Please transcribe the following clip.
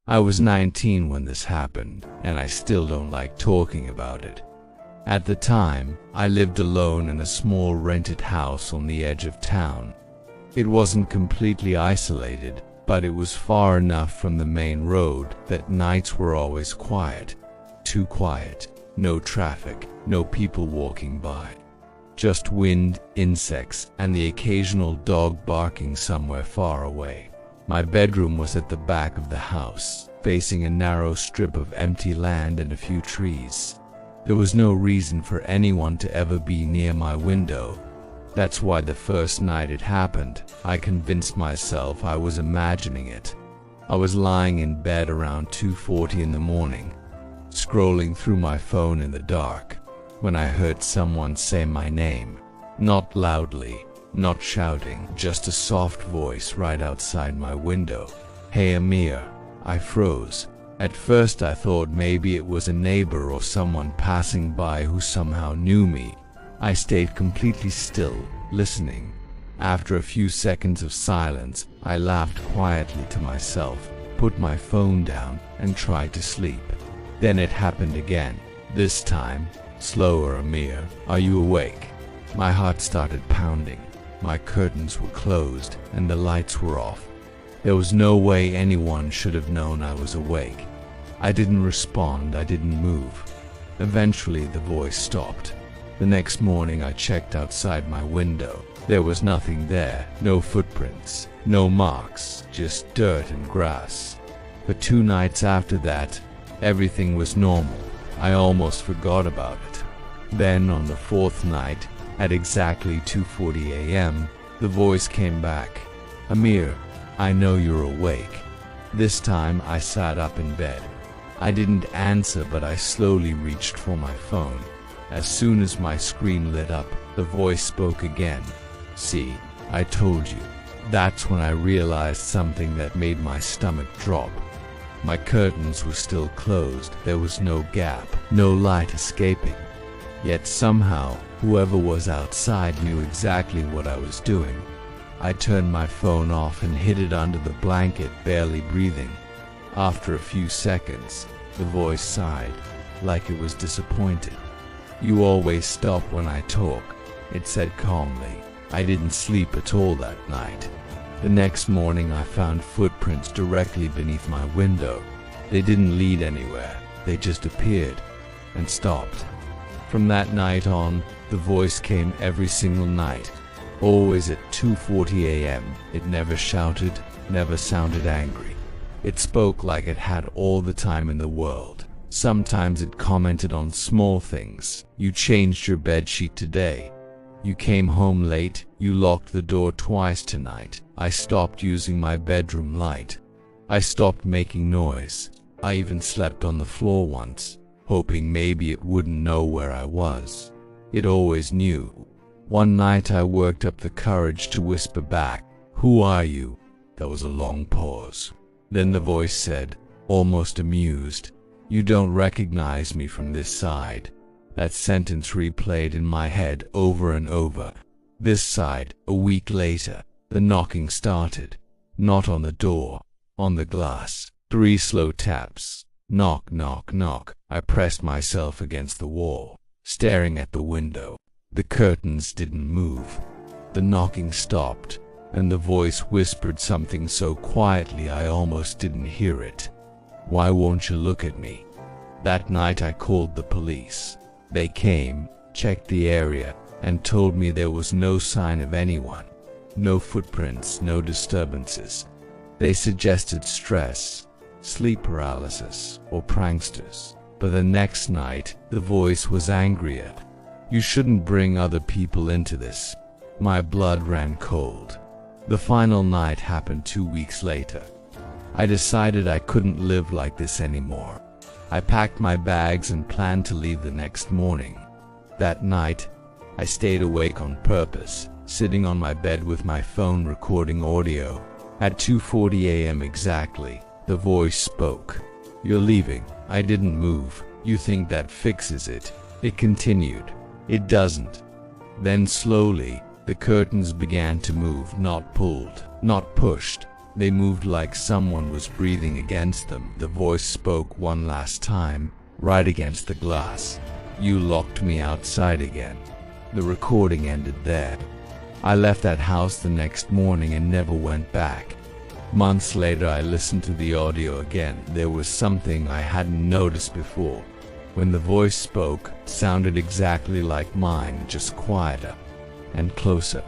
I was 19 when this happened, and I still don't like talking about it. At the time, I lived alone in a small rented house on the edge of town. It wasn't completely isolated, but it was far enough from the main road that nights were always quiet. Too quiet. No traffic, no people walking by. Just wind, insects, and the occasional dog barking somewhere far away. My bedroom was at the back of the house, facing a narrow strip of empty land and a few trees. There was no reason for anyone to ever be near my window. That's why the first night it happened, I convinced myself I was imagining it. I was lying in bed around 2:40 in the morning, scrolling through my phone in the dark, when I heard someone say my name. Not loudly, not shouting, just a soft voice right outside my window. "Hey Amir." I froze. At first I thought maybe it was a neighbor or someone passing by who somehow knew me. I stayed completely still, listening. After a few seconds of silence, I laughed quietly to myself, put my phone down, and tried to sleep. Then it happened again. This time, slower. "Amir, are you awake?" My heart started pounding. My curtains were closed, and the lights were off. There was no way anyone should have known I was awake. I didn't respond, I didn't move. Eventually the voice stopped. The next morning I checked outside my window. There was nothing there, no footprints, no marks, just dirt and grass. For 2 nights after that, everything was normal. I almost forgot about it. Then on the 4th night, at exactly 2:40 a.m., the voice came back. "Amir, I know you're awake." This time I sat up in bed. I didn't answer, but I slowly reached for my phone. As soon as my screen lit up, the voice spoke again. "See, I told you." That's when I realized something that made my stomach drop. My curtains were still closed, there was no gap, no light escaping. Yet somehow, whoever was outside knew exactly what I was doing. I turned my phone off and hid it under the blanket, barely breathing. After a few seconds, the voice sighed, like it was disappointed. "You always stop when I talk," it said calmly. I didn't sleep at all that night. The next morning I found footprints directly beneath my window. They didn't lead anywhere, they just appeared and stopped. From that night on, the voice came every single night, always at 2:40 a.m. It never shouted, never sounded angry. It spoke like it had all the time in the world. Sometimes it commented on small things. "You changed your bedsheet today. You came home late. You locked the door twice tonight. I stopped using my bedroom light. I stopped making noise. I even slept on the floor once, hoping maybe it wouldn't know where I was." It always knew. One night I worked up the courage to whisper back, "Who are you?" There was a long pause. Then the voice said, almost amused, "You don't recognize me from this side." That sentence replayed in my head over and over. This side. A week later, the knocking started. Not on the door, on the glass. 3 slow taps. Knock, knock, knock. I pressed myself against the wall, staring at the window. The curtains didn't move. The knocking stopped, and the voice whispered something so quietly I almost didn't hear it. "Why won't you look at me?" That night I called the police. They came, checked the area, and told me there was no sign of anyone. No footprints, no disturbances. They suggested stress, sleep paralysis, or pranksters. But the next night, the voice was angrier. "You shouldn't bring other people into this." My blood ran cold. The final night happened 2 weeks later. I decided I couldn't live like this anymore. I packed my bags and planned to leave the next morning. That night, I stayed awake on purpose, sitting on my bed with my phone recording audio. At 2:40 a.m. exactly, the voice spoke. "You're leaving." I didn't move. "You think that fixes it?" It continued. "It doesn't." Then slowly, the curtains began to move, not pulled, not pushed, They moved like someone was breathing against them. The voice spoke one last time, right against the glass. "You locked me outside again." The recording ended there. I left that house the next morning and never went back. Months later, I listened to the audio again. There was something I hadn't noticed before. When the voice spoke, it sounded exactly like mine, just quieter and closer.